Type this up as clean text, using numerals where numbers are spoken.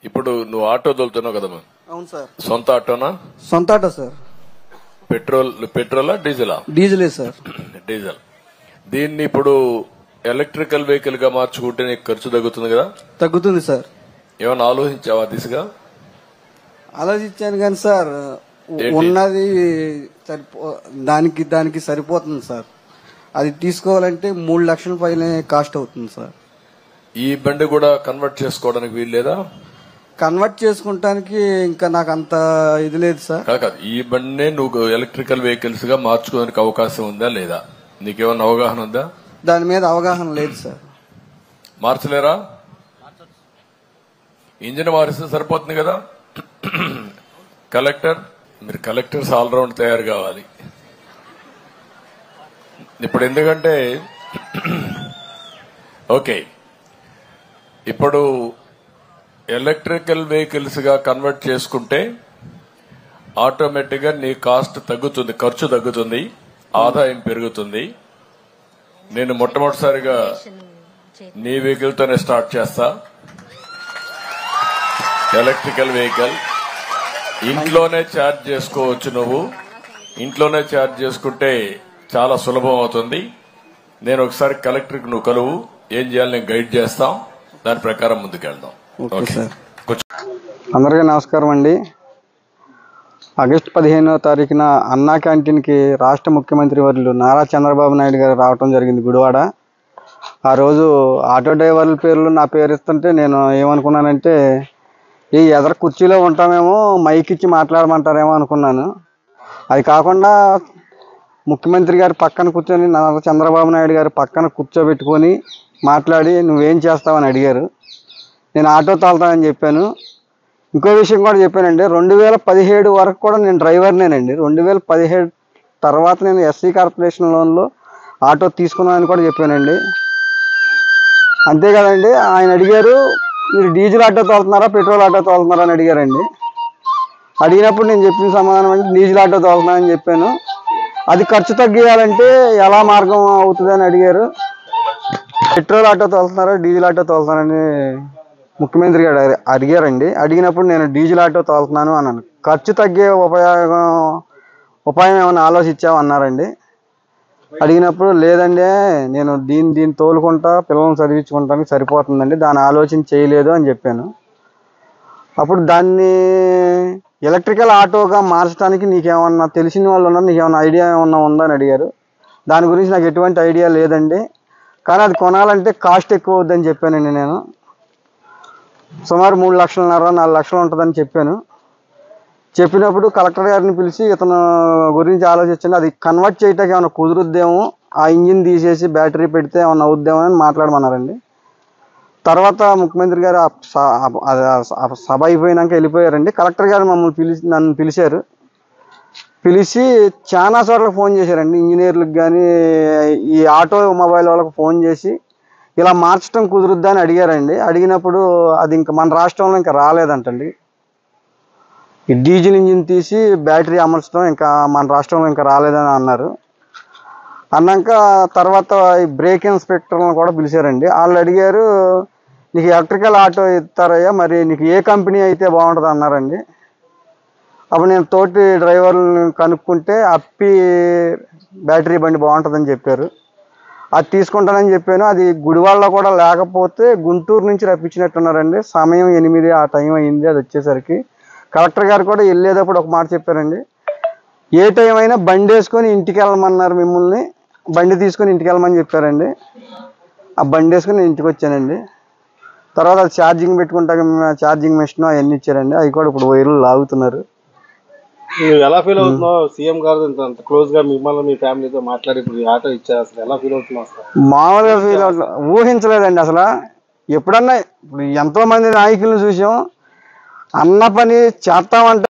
ఇప్పుడు నువ్వు ఆటో తోలుతున్నావు కదమ్మా? అవును సార్. సొంత ఆటోనా? సొంత ఆటో సార్. పెట్రోలా డీజిలా? డీజిలే సార్. డీజిల్. దీన్ని ఇప్పుడు ఎలక్ట్రికల్ వెహికల్ గా మార్చుకుంటే నీకు ఖర్చు తగ్గుతుంది కదా? తగ్గుతుంది సార్. ఏమైనా ఆలోచించావా దిశగా? ఆలోచించాను కానీ సార్ ఉన్నది దానికి సరిపోతుంది సార్. అది తీసుకోవాలంటే 3 లక్షల పైన కాస్ట్ అవుతుంది సార్. ఈ బండి కూడా కన్వర్ట్ చేసుకోవడానికి వీలు లేదా? కన్వర్ట్ చేసుకుంటానికి ఇంకా నాకు అంత ఇది లేదు సార్. కాదు, ఈ బండినే నువ్వు ఎలక్ట్రికల్ వెహికల్స్ గా మార్చుకోవడానికి అవకాశం ఉందా లేదా? నీకేమన్నా అవగాహన ఉందా? దాని మీద అవగాహన లేదు సార్. మార్చలేరా? ఇంజిన్ మారిస్తే సరిపోతుంది కదా. మీరు కలెక్టర్స్ ఆల్రౌండ్ తయారు కావాలి ఇప్పుడు. ఎందుకంటే ఓకే, ఇప్పుడు ఎలక్ట్రికల్ వెహికల్స్ గా కన్వర్ట్ చేసుకుంటే ఆటోమేటిక్ గా నీ కాస్ట్ తగ్గుతుంది, ఖర్చు తగ్గుతుంది, ఆదాయం పెరుగుతుంది. నేను మొట్టమొదటిసారిగా నీ వెహికల్ తోనే స్టార్ట్ చేస్తా. ఎలక్ట్రికల్ వెహికల్ ఇంట్లోనే ఛార్జ్ చేసుకోవచ్చు. నువ్వు ఇంట్లోనే ఛార్జ్ చేసుకుంటే చాలా సులభం అవుతుంది. నేను ఒకసారి కలెక్టర్ నువ్వు కలువు, ఏం చేయాలి నేను గైడ్ చేస్తాం, దాని ప్రకారం ముందుకెళ్దాం. అందరికీ నమస్కారం అండి. ఆగస్టు 15వ తారీఖున అన్నా క్యాంటీన్ కి రాష్ట్ర ముఖ్యమంత్రి వర్యులు నారా చంద్రబాబు నాయుడు గారు రావడం జరిగింది గుడివాడ. ఆ రోజు ఆటో డ్రైవర్ల పేర్లు నా పేరు ఇస్తుంటే నేను ఏమనుకున్నానంటే ఈ ఎదర కుర్చీలో ఉంటామేమో మైక్ ఇచ్చి మాట్లాడమంటారేమో అనుకున్నాను. అది కాకుండా ముఖ్యమంత్రి గారు పక్కన కూర్చొని నారా చంద్రబాబు నాయుడు గారు పక్కన కూర్చోబెట్టుకొని మాట్లాడి నువ్వేం చేస్తావని అడిగారు. నేను ఆటో తోలుతానని చెప్పాను. ఇంకో విషయం కూడా చెప్పానండి, 2017 వరకు కూడా నేను డ్రైవర్నేనండి. 2017 తర్వాత నేను ఎస్సీ కార్పొరేషన్ లోన్లో ఆటో తీసుకున్నానని కూడా చెప్పానండి. అంతే కదండి. ఆయన అడిగారు మీరు డీజిల్ ఆటో తోలుతున్నారా పెట్రోల్ ఆటో తోలుతున్నారా అని అడిగారండి. అడిగినప్పుడు నేను చెప్పిన సమాధానం అంటే డీజిల్ ఆటో తోలుతున్నానని చెప్పాను. అది ఖర్చు తగ్గియాలంటే ఎలా మార్గం అవుతుంది అని అడిగారు. పెట్రోల్ ఆటో తోలుతున్నారా డీజిల్ ఆటో తోలుతున్నారని ముఖ్యమంత్రి గారు అడిగారండి. అడిగినప్పుడు నేను డీజిల్ ఆటో తోలుతున్నాను అన్నాను. ఖర్చు తగ్గే ఉపాయం ఏమైనా ఆలోచించావు అన్నారండి. అడిగినప్పుడు లేదండి నేను దీన్ని తోలుకుంటా పిల్లల్ని చదివించుకుంటానికి సరిపోతుందండి, దాని ఆలోచన చేయలేదు అని చెప్పాను. అప్పుడు దాన్ని ఎలక్ట్రికల్ ఆటోగా మార్చడానికి నీకేమన్నా తెలిసిన వాళ్ళు ఉన్నారు, నీకేమన్నా ఐడియా ఏమన్నా ఉందా అని అడిగారు. దాని గురించి నాకు ఎటువంటి ఐడియా లేదండి, కానీ అది కొనాలంటే కాస్ట్ ఎక్కువ అవుద్దని చెప్పానండి. నేను సుమారు 3 లక్షలన్నర 4 లక్షలు ఉంటుందని చెప్పాను. చెప్పినప్పుడు కలెక్టర్ గారిని పిలిచి ఇతను గురించి ఆలోచించండి, అది కన్వర్ట్ చేయటానికి ఏమైనా కుదురుద్దేమో, ఆ ఇంజిన్ తీసేసి బ్యాటరీ పెడితే ఏమన్నా అవుద్దేమో అని మాట్లాడమన్నారండి. తర్వాత ముఖ్యమంత్రి గారు సభ అయిపోయినాక వెళ్ళిపోయారండి. కలెక్టర్ గారు నన్ను పిలిచారు. పిలిచి చాలా చోట్ల ఫోన్ చేశారండి, ఇంజనీర్లకు కానీ ఈ ఆటో మొబైల్ వాళ్ళకి ఫోన్ చేసి ఇలా మార్చడం కుదురుద్దా అని అడిగారండి. అడిగినప్పుడు అది ఇంకా మన రాష్ట్రంలో ఇంకా రాలేదంటండి. ఈ డీజిల్ ఇంజిన్ తీసి బ్యాటరీ అమర్చడం ఇంకా మన రాష్ట్రంలో ఇంకా రాలేదని అన్నారు. అన్నాక తర్వాత ఈ బ్రేక్ ఇన్స్పెక్టర్లను కూడా పిలిచారండి. వాళ్ళు అడిగారు నీకు ఎలక్ట్రికల్ ఆటో ఇస్తారయ్యా, మరి నీకు ఏ కంపెనీ అయితే బాగుంటుంది అన్నారండి. అప్పుడు నేను తోటి డ్రైవర్లను కనుక్కుంటే అప్పి బ్యాటరీ బండి బాగుంటుందని చెప్పారు. అది తీసుకుంటానని చెప్పాను. అది గుడివాడలో కూడా లేకపోతే గుంటూరు నుంచి రప్పించినట్టున్నారండి. సమయం 8 ఆ టైం అయింది. అది వచ్చేసరికి కలెక్టర్ గారు కూడా వెళ్ళేటప్పుడు ఒక మాట చెప్పారండి, ఏ టైం అయినా బండి వేసుకొని ఇంటికి వెళ్ళమన్నారు, మిమ్మల్ని బండి తీసుకొని ఇంటికి వెళ్ళమని చెప్పారండి. ఆ బండి వేసుకొని నేను ఇంటికి వచ్చానండి. తర్వాత అది ఛార్జింగ్ పెట్టుకుంటాక ఛార్జింగ్ మెషిన్ అవన్నీ ఇచ్చారండి. అవి కూడా ఇప్పుడు వైర్లు లాగుతున్నారు. ఎలా ఫీల్ అవుతున్నావు? సీఎం గారు అంత క్లోజ్ గా మిమ్మల్ని మీ ఫ్యామిలీతో మాట్లాడి ఇప్పుడు ఆటో ఇచ్చారు, అసలు ఎలా ఫీల్ అవుతున్నావు? మామూలుగా ఫీల్ అవుతున్నా, ఊహించలేదండి అసలు. ఎప్పుడన్నా ఇప్పుడు ఎంతో మంది నాయకులను చూసాం, అన్న పని చేస్తామంటే